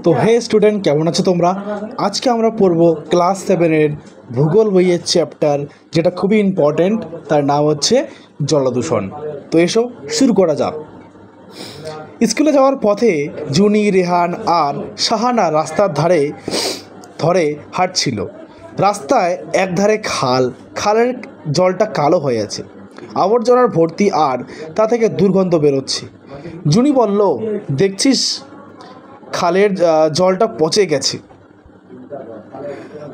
তো হে স্টুডেন্ট, কেমন আছো তোমরা? আজকে আমরা পড়বো ক্লাস 7-এর ভূগোল বইয়ের চ্যাপ্টার, যেটা খুবই ইম্পর্ট্যান্ট। তার নাম হচ্ছে জলদূষণ। তো এসো শুরু করা যাক। স্কুলে যাওয়ার পথে জুনি, রেহান আর শাহানা রাস্তার ধরে হাঁটছিল। রাস্তায় একধারে খালের জলটা কালো হয়ে আছে, আবর্জনার ভর্তি, আর তা থেকে দুর্গন্ধ বেরোচ্ছে। জুনি বলল, দেখছিস, খালের জলটা পচে গেছে।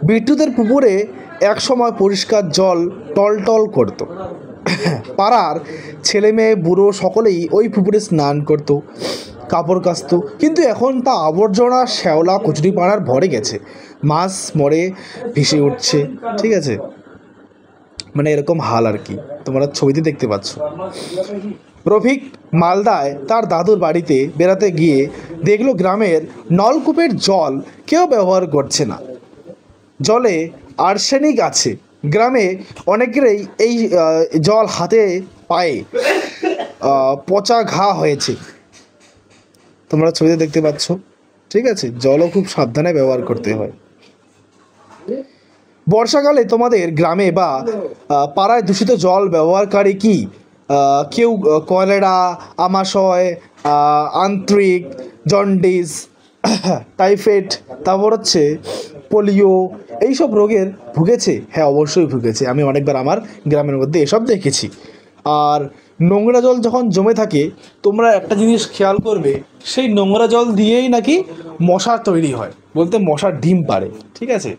বিদ্যুতের পুকুরে একসময় পরিষ্কার জল টলটল করত। পাড়ার ছেলে মেয়ে বুড়ো সকলেই ওই পুকুরে স্নান করত, কাপড় কাচত। কিন্তু এখন তা আবর্জনা, শ্যাওলা, কচুরিপানার ভরে গেছে। মাছ মরে ভেসে উঠছে। ঠিক আছে, মানে এরকম হাল আর কি, তোমরা ছবিতে দেখতে পাচ্ছ। রফিক মালদায় তার দাদুর বাড়িতে বেড়াতে গিয়ে দেখলো গ্রামের নলকূপের জল কেউ ব্যবহার করছে না। জলে আর্সেনিক আছে। গ্রামে অনেকেরই এই জল হাতে পায়ে পচা ঘা হয়েছে। তোমরা ছবিতে দেখতে পাচ্ছ। ঠিক আছে, জলও খুব সাবধানে ব্যবহার করতে হয়। বর্ষাকালে তোমাদের গ্রামে বা পাড়ায় দূষিত জল ব্যবহারকারী কি কেউ কলেরা, আমাশয়, আন্ত্রিক, জন্ডিস, টাইফয়েড, তারপর হচ্ছে পোলিও, এইসব রোগের ভুগেছে? হ্যাঁ, অবশ্যই ভুগেছে। আমি অনেকবার আমার গ্রামের মধ্যে এসব দেখেছি। আর নোংরা জল যখন জমে থাকে, তোমরা একটা জিনিস খেয়াল করবে, সেই নোংরা জল দিয়েই নাকি মশা তৈরি হয়, বলতে মশার ডিম পাড়ে। ঠিক আছে,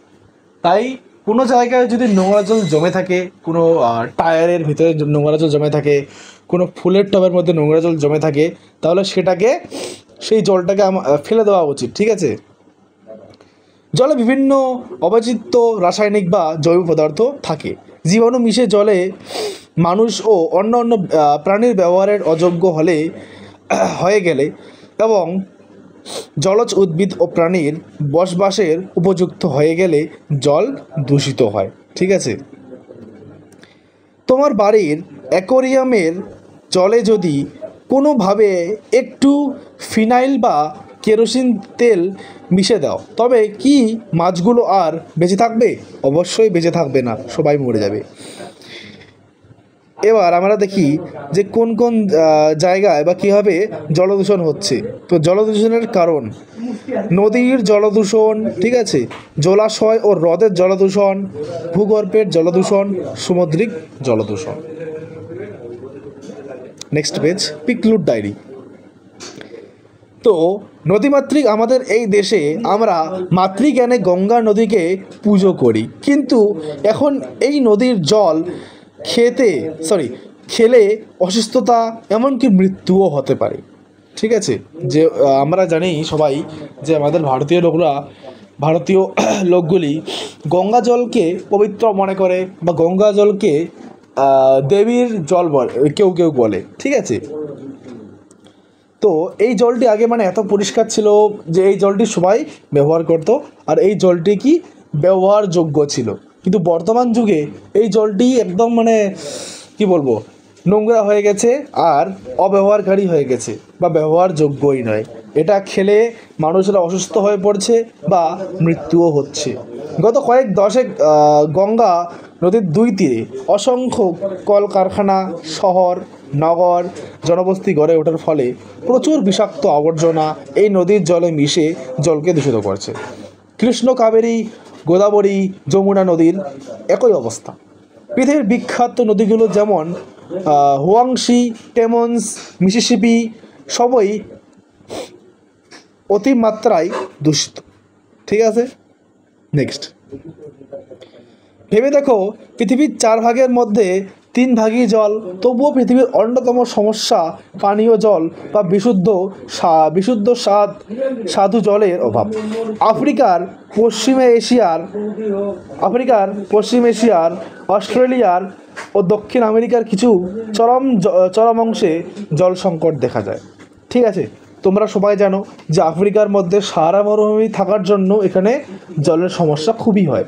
তাই কোনো জায়গায় যদি নোংরা জল জমে থাকে, কোনো টায়ারের ভিতরে নোংরা জল জমে থাকে, কোনো ফুলের টবের মধ্যে নোংরা জল জমে থাকে, তাহলে সেই জলটাকে ফেলে দেওয়া উচিত। ঠিক আছে। জলে বিভিন্ন অবাঞ্ছিত রাসায়নিক বা জৈব পদার্থ থাকে। জীবাণু মিশে জলে মানুষ ও অন্য প্রাণীর ব্যবহারের অযোগ্য হয়ে গেলে এবং জলজ উদ্ভিদ ও প্রাণীর বসবাসের উপযুক্ত হয়ে গেলে জল দূষিত হয়। ঠিক আছে। তোমার বাড়ির অ্যাকোয়ারিয়ামের জলে যদি কোনোভাবে একটু ফিনাইল বা কেরোসিন তেল মিশে দাও, তবে কি মাছগুলো আর বেঁচে থাকবে? অবশ্যই বেঁচে থাকবে না, সবাই মরে যাবে। এবার আমরা দেখি যে কোন কোন জায়গায় বা কীভাবে জলদূষণ হচ্ছে। তো জলদূষণের কারণ: নদীর জলদূষণ, ঠিক আছে, জলাশয় ও হ্রদের জলদূষণ, ভূগর্ভের জলদূষণ, সামুদ্রিক জলদূষণ। নেক্সট পেজ, পিকলুর ডায়েরি। তো নদীমাতৃক আমাদের এই দেশে আমরা মাতৃজ্ঞানে গঙ্গা নদীকে পুজো করি, কিন্তু এখন এই নদীর জল খেলে অসুস্থতা, এমনকি মৃত্যুও হতে পারে। ঠিক আছে, যে আমরা জানি সবাই যে আমাদের ভারতীয় লোকগুলি গঙ্গা জলকে পবিত্র মনে করে, বা গঙ্গা জলকে দেবীর জল বলে, কেউ কেউ বলে। ঠিক আছে, তো এই জলটি আগে মানে এত পরিষ্কার ছিল যে এই জলটি সবাই ব্যবহার করত, আর এই জলটি কি ব্যবহারযোগ্য ছিল। কিন্তু বর্তমান যুগে এই জলটি একদম মানে কি বলবো, নোংরা হয়ে গেছে আর অব্যবহারকারী হয়ে গেছে, বা ব্যবহারযোগ্যই নয়। এটা খেলে মানুষরা অসুস্থ হয়ে পড়ছে বা মৃত্যুও হচ্ছে। গত কয়েক দশক গঙ্গা নদীর দুই তীরে অসংখ্য কলকারখানা, শহর, নগর, জনবসতি গড়ে ওঠার ফলে প্রচুর বিষাক্ত আবর্জনা এই নদীর জলে মিশে জলকে দূষিত করছে। কৃষ্ণ, কাবেরী, গোদাবরী, যমুনা নদীর একই অবস্থা। পৃথিবীর বিখ্যাত নদীগুলো যেমন হুয়াংশি, টেমন্স, মিসিসিপি সবই অতিমাত্রায় দূষিত। ঠিক আছে, নেক্সট। ভেবে দেখো, পৃথিবীর 4 ভাগের মধ্যে 3 ভাগই জল, তবুও পৃথিবীর অন্যতম সমস্যা পানীয় জল বা বিশুদ্ধ সাধু জলের অভাব। আফ্রিকার পশ্চিম এশিয়ার, অস্ট্রেলিয়ার ও দক্ষিণ আমেরিকার কিছু চরম অংশে জল সংকট দেখা যায়। ঠিক আছে, তোমরা সবাই জানো যে আফ্রিকার মধ্যে সাহারা মরুভূমি থাকার জন্য এখানে জলের সমস্যা খুবই হয়।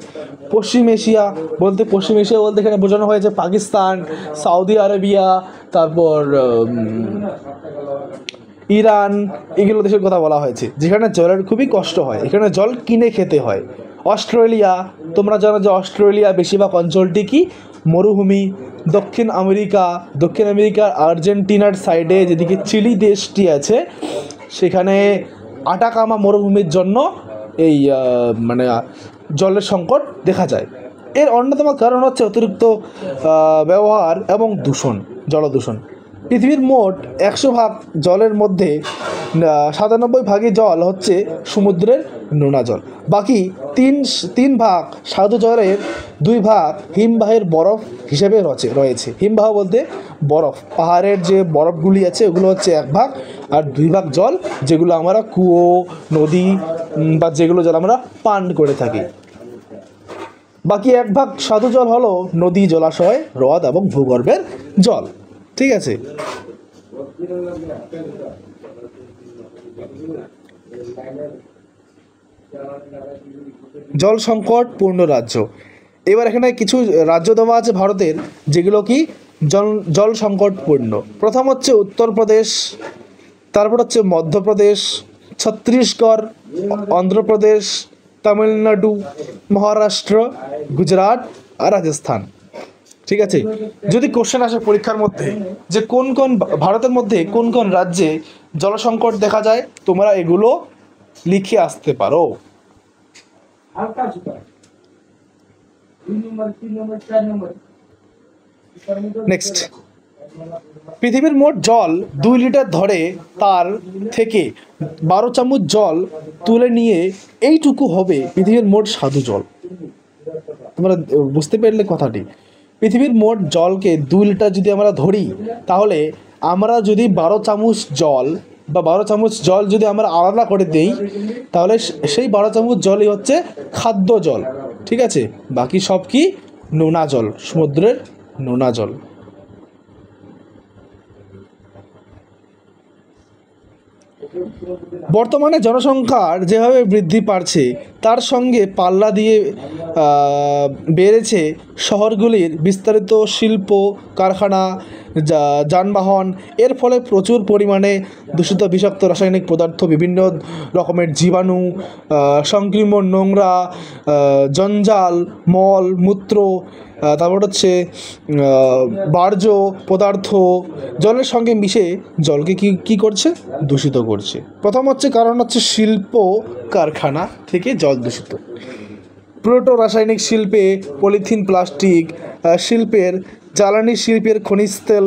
পশ্চিম এশিয়া বলতে এখানে বোঝানো হয়েছে পাকিস্তান, সৌদি আরবিয়া, তারপর ইরান, এগুলো দেশের কথা বলা হয়েছে যেখানে জলের খুবই কষ্ট হয়, এখানে জল কিনে খেতে হয়। অস্ট্রেলিয়া, তোমরা জানো যে অস্ট্রেলিয়া বেশিরভাগ অঞ্চলটি কি মরুভূমি। দক্ষিণ আমেরিকার আর্জেন্টিনার সাইডে যেদিকে চিলি দেশটি আছে সেখানে আটাকামা মরুভূমির জন্য এই মানে জলের সংকট দেখা যায়। এর অন্যতম কারণ হচ্ছে অতিরিক্ত ব্যবহার এবং জলদূষণ। পৃথিবীর মোট 100 ভাগ জলের মধ্যে 97 ভাগই জল হচ্ছে সমুদ্রের নোনা জল। বাকি তিন ভাগ স্বাদু জলের 2 ভাগ হিমবাহের বরফ হিসেবে রয়েছে। হিমবাহ বলতে বরফ, পাহাড়ের যে বরফগুলি আছে ওগুলো হচ্ছে 1 ভাগ, আর 2 ভাগ জল যেগুলো আমরা কুয়ো, নদী বা যেগুলো জল আমরা পান করে থাকি। বাকি 1 ভাগ স্বাদু জল হলো নদী, জলাশয়, হ্রদ এবং ভূগর্ভের জল। ঠিক আছে, জল সংকটপূর্ণ রাজ্য। এবার এখানে কিছু রাজ্য দেওয়া আছে ভারতের যেগুলো কি জল সংকটপূর্ণ। প্রথম হচ্ছে উত্তরপ্রদেশ, তারপর হচ্ছে মধ্যপ্রদেশ, ছত্তিশগড়, অন্ধ্রপ্রদেশ, তামিলনাড়ু, মহারাষ্ট্র, গুজরাট আর রাজস্থান। ঠিক আছে, যদি কোশ্চেন আসে পরীক্ষার মধ্যে যে কোন ভারতের মধ্যে কোন কোন রাজ্যে জলসংকট দেখা যায়, তোমরা এগুলো লিখে আসতে পারো। নেক্সট, পৃথিবীর মোট জল 2 লিটার ধরে তার থেকে 12 চামচ জল তুলে নিয়ে এইটুকু হবে পৃথিবীর মোট স্বাদু জল। তোমরা বুঝতে পারলে কথাটি? পৃথিবীর মোট জলকে 2 লিটার যদি আমরা ধরি, তাহলে আমরা যদি 12 চামচ জল যদি আমরা আলাদা করে দেই, তাহলে সেই 12 চামচ জলই হচ্ছে খাদ্য জল। ঠিক আছে, বাকি সব কি নোনা জল, সমুদ্রের নোনা জল। বর্তমানে জনসংখ্যার যেভাবে বৃদ্ধি পাচ্ছে তার সঙ্গে পাল্লা দিয়ে বেড়েছে শহরগুলির বিস্তারিত শিল্প, কারখানা, যানবাহন। এর ফলে প্রচুর পরিমাণে দূষিত বিষাক্ত রাসায়নিক পদার্থ, বিভিন্ন রকমের জীবাণু, সংক্রমণ, নোংরা, জঞ্জাল, মল মূত্র, তারপর হচ্ছে বার্জ্য পদার্থ জলের সঙ্গে মিশে জলকে কি করছে? দূষিত করছে। প্রথম হচ্ছে কারণ হচ্ছে শিল্প কারখানা থেকে জল দূষিত। প্রোটো রাসায়নিক শিল্পে পলিথিন, প্লাস্টিক শিল্পের, জ্বালানি শিল্পের খনিজ তেল,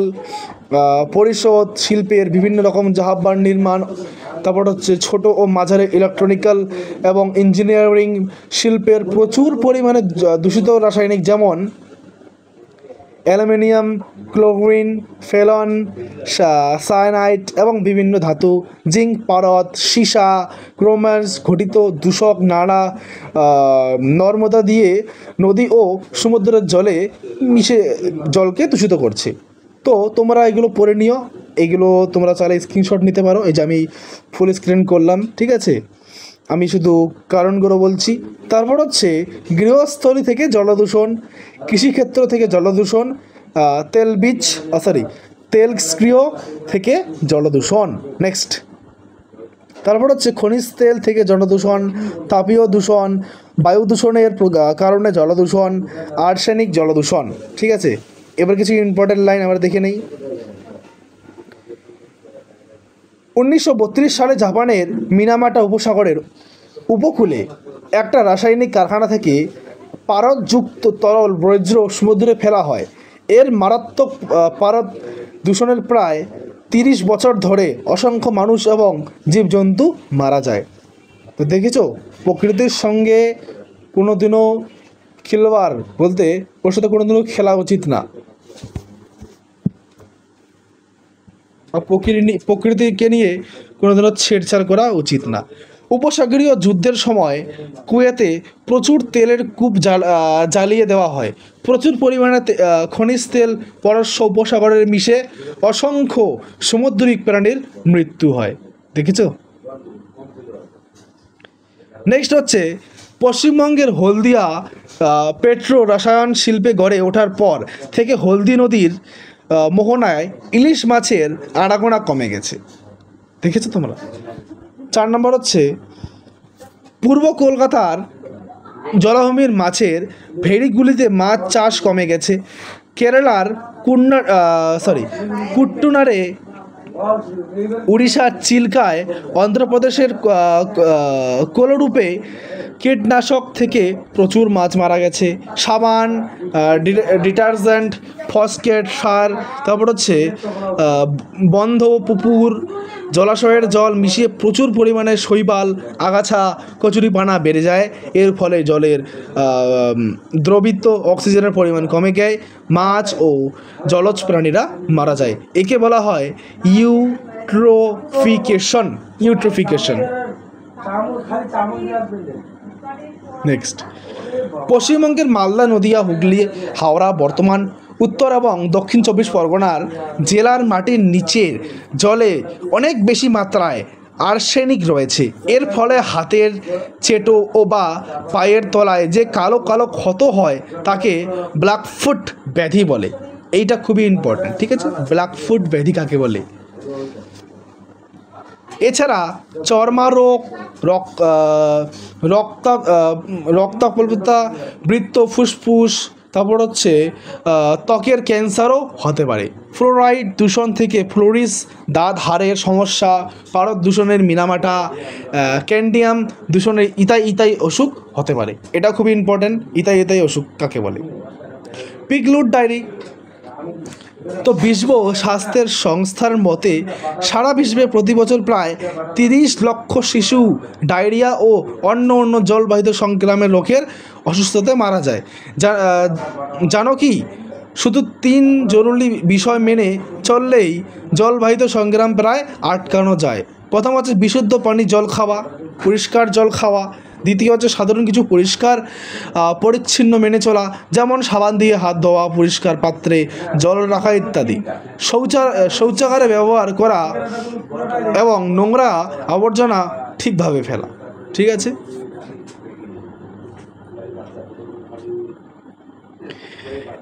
পরিশোধ শিল্পের বিভিন্ন রকম জাহাজ নির্মাণ, তারপর হচ্ছে ছোট ও মাঝারি ইলেকট্রনিক্যাল এবং ইঞ্জিনিয়ারিং শিল্পের প্রচুর পরিমাণে দূষিত রাসায়নিক যেমন অ্যালুমিনিয়াম, ক্লোরিন, ফেলন, সায়ানাইড এবং বিভিন্ন ধাতু, জিঙ্ক, পারদ, সীসা, ক্রোমাস ঘটিত দূষক নানা নর্মদা দিয়ে নদী ও সমুদ্রের জলে মিশে জলকে দূষিত করছে। তো তোমরা এগুলো পড়ে নিও, এগুলো তোমরা চাইলে স্ক্রিনশট নিতে পারো। এই যে আমি ফুল স্ক্রিন করলাম, ঠিক আছে, আমি শুধু কারণগুলো বলছি। তারপর হচ্ছে গৃহস্থলী থেকে জলদূষণ, কৃষিক্ষেত্র থেকে জলদূষণ, তেলস্ক্রিয় থেকে জলদূষণ। নেক্সট, তারপর হচ্ছে খনিজ তেল থেকে জলদূষণ, তাপীয় দূষণ, বায়ু দূষণের কারণে জলদূষণ, আর্সেনিক জলদূষণ। ঠিক আছে, এবার কিছু ইম্পর্টেন্ট লাইন আমরা দেখে নেই। 1932 সালে জাপানের মিনামাটা উপসাগরের উপকূলে একটা রাসায়নিক কারখানা থেকে পারদযুক্ত তরল বর্জ্য সমুদ্রে ফেলা হয়। এর মারাত্মক পারদ দূষণের প্রায় 30 বছর ধরে অসংখ্য মানুষ এবং জীবজন্তু মারা যায়। তো দেখেছো, প্রকৃতির সঙ্গে কোনোদিনও খেলবার বলতে ওর সাথে কোনোদিনও খেলা উচিত না। প্রকৃতিকে নিয়ে কোনোদিনও ছেড়ছাড় করা উচিত না। উপসাগরীয় যুদ্ধের সময় কুয়েতে প্রচুর তেলের কূপ জ্বালিয়ে দেওয়া হয়। প্রচুর পরিমাণে খনিজ তেল পরস্য উপসাগরের মিশে অসংখ্য সামুদ্রিক প্রাণীর মৃত্যু হয়। দেখেছো? নেক্সট হচ্ছে পশ্চিমবঙ্গের হলদিয়া পেট্রো রসায়ন শিল্পে গড়ে ওঠার পর থেকে হলদি নদীর মোহনায় ইলিশ মাছের আনাগোনা কমে গেছে। দেখেছো তোমরা। 4 নম্বর হচ্ছে পূর্ব কলকাতার জলাভূমির মাছের ভেড়িগুলিতে মাছ চাষ কমে গেছে। কেরালার কুট্টুনারে, উড়িষ্যার চিল্কায়, অন্ধ্রপ্রদেশের কোলরূপে কীটনাশক থেকে প্রচুর মাছ মারা গেছে। সাবান, ডিটারজেন্ট, ফসফেট সার, তারপর হচ্ছে বন্ধ পুকুর, জলাশয়ের জল মিশিয়ে প্রচুর পরিমাণে শৈবাল, আগাছা, কচুরিপানা বেড়ে যায়। এর ফলে জলের দ্রবীভূত অক্সিজেনের পরিমাণ কমে যায়, মাছ ও জলজ প্রাণীরা মারা যায়। একে বলা হয় ইউট্রোফিকেশন। নেক্সট, পশ্চিমবঙ্গের মালদা, নদিয়া, হুগলি, হাওড়া, বর্ধমান, উত্তর এবং দক্ষিণ 24 পরগনার জেলার মাটির নিচের জলে অনেক বেশি মাত্রায় আর্সেনিক রয়েছে। এর ফলে হাতের চেটো ও বা পায়ের তলায় যে কালো কালো ক্ষত হয় তাকে ব্ল্যাকফুট ব্যাধি বলে। এইটা খুবই ইম্পর্ট্যান্ট, ঠিক আছে? ব্ল্যাকফুট ব্যাধি কাকে বলে? এছাড়া চর্মরোগ, রক্তাল্পতা, বৃত্ত, ফুসফুস, তারপর হচ্ছে ত্বকের ক্যান্সারও হতে পারে। ফ্লোরাইড দূষণ থেকে ফ্লোরিস, দাঁত হাড়ের সমস্যা, পারদ দূষণের মিনামাটা, ক্যান্ডিয়াম দূষণের ইতাই অসুখ হতে পারে। এটা খুবই ইম্পর্ট্যান্ট, ইতাই অসুখ কাকে বলে। পিগলুট ডায়েরি। তো বিশ্ব স্বাস্থ্যের সংস্থার মতে সারা বিশ্বে প্রতি বছর প্রায় 30 লক্ষ শিশু ডায়রিয়া ও অন্য জলবাহিত সংক্রামক রোগের অসুস্থতায় মারা যায়। জানো কি? শুধু 3 জরুরি বিষয় মেনে চললেই জলবাহিত সংক্রামক প্রায় আটকানো যায়। প্রথম হচ্ছে বিশুদ্ধ পানি জল খাওয়া, পরিষ্কার জল খাওয়া। দ্বিতীয় হচ্ছে সাধারণ কিছু পরিষ্কার পরিচ্ছন্ন মেনে চলা, যেমন সাবান দিয়ে হাত ধোয়া, পরিষ্কার পাত্রে জল রাখা ইত্যাদি। শৌচাগারে ব্যবহার করা এবং নোংরা আবর্জনা ঠিকভাবে ফেলা। ঠিক আছে?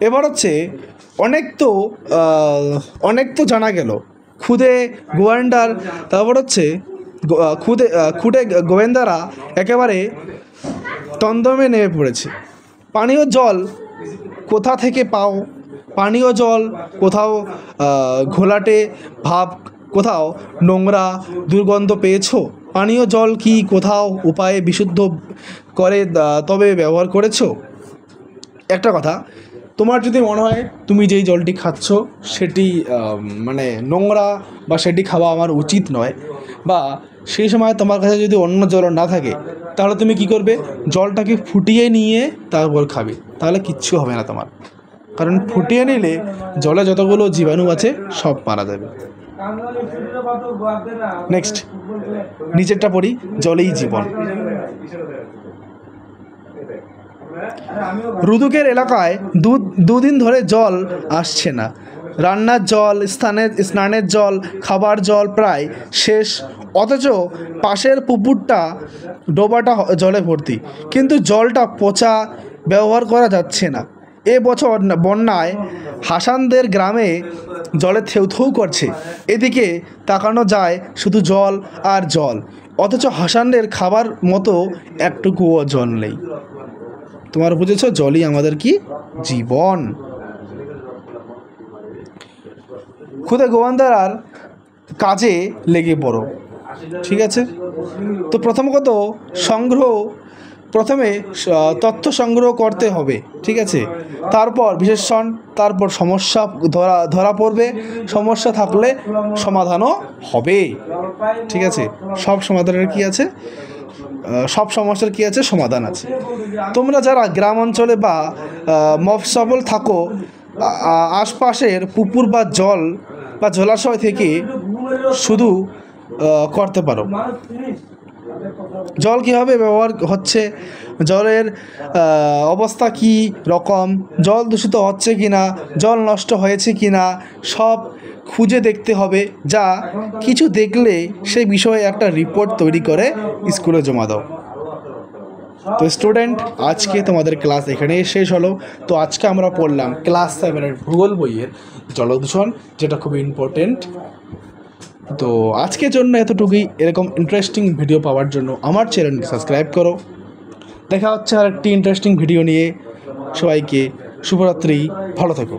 এবার হচ্ছে অনেক তো জানা গেল। খুদে গোয়েন্দার, তারপর হচ্ছে খুদে গোয়েন্দারা একেবারে তন্দমে নেমে পড়েছে। পানীয় জল কোথা থেকে পাও? পানীয় জল কোথাও ঘোলাটে ভাব, কোথাও নোংরা দুর্গন্ধ পেয়েছো? পানীয় জল কি কোথাও উপায়ে বিশুদ্ধ করে তবে ব্যবহার করেছো? একটা কথা, তোমার যদি মনে হয় তুমি যেই জলটি খাচ্ছ সেটি মানে নোংরা বা সেটি খাওয়া আমার উচিত নয়, বা সেই সময় তোমার কাছে যদি অন্য জল না থাকে, তাহলে তুমি কি করবে? জলটাকে ফুটিয়ে নিয়ে তারপর খাবে, তাহলে কিচ্ছু হবে না তোমার। কারণ ফুটিয়ে নিলে জলে যতগুলো জীবাণু আছে সব মারা যাবে। নেক্সট, নিচেরটা পড়ি, জলেই জীবন। রুদুকের এলাকায় দুদিন ধরে জল আসছে না। রান্নার জল, স্নানের জল, খাবার জল প্রায় শেষ, অথচ পাশের পুকুরটা ডোবাটা জলে ভর্তি, কিন্তু জলটা পচা, ব্যবহার করা যাচ্ছে না। এবছর বন্যায় হাসানদের গ্রামে জলে থেউ করছে। এদিকে তাকানো যায় শুধু জল আর জল, অথচ হাসানদের খাবার মতো একটুকুও জল নেই। তোমার বুঝেছ? জলই আমাদের কি জীবন। খুদে গোয়েন্দার কাজে লেগে পড়ো। ঠিক আছে? তো প্রথমে তথ্য সংগ্রহ করতে হবে। ঠিক আছে? তারপর বিশ্লেষণ, তারপর সমস্যা ধরা পড়বে। সমস্যা থাকলে সমাধানও হবে। ঠিক আছে? সব সমাধানের কি আছে? সব সমস্যার কি আছে? সমাধান আছে। তোমরা যারা গ্রাম অঞ্চলে বা মফস্বল থাকো, আশপাশের পুকুর বা জলাশয় থেকে শুধু করতে পারো। জল কীভাবে ব্যবহার হচ্ছে, জলের অবস্থা কি রকম, জল দূষিত হচ্ছে কি না, জল নষ্ট হয়েছে কি না, সব খুঁজে দেখতে হবে। যা কিছু দেখলে সেই বিষয়ে একটা রিপোর্ট তৈরি করে স্কুলে জমা দাও। তো স্টুডেন্ট, আজকে তোমাদের ক্লাস এখানেই শেষ হলো। তো আজকে আমরা পড়লাম ক্লাস 7-এর ভূগোল বইয়ের জলদূষণ, যেটা খুব ইম্পর্টেন্ট। তো আজকের জন্য এতটুকুই। এরকম ইন্টারেস্টিং ভিডিও পাওয়ার জন্য আমার চ্যানেলটি সাবস্ক্রাইব করো। দেখা হচ্ছে আর একটি ইন্টারেস্টিং ভিডিও নিয়ে। সবাইকে শুভরাত্রি, ভালো থেকো।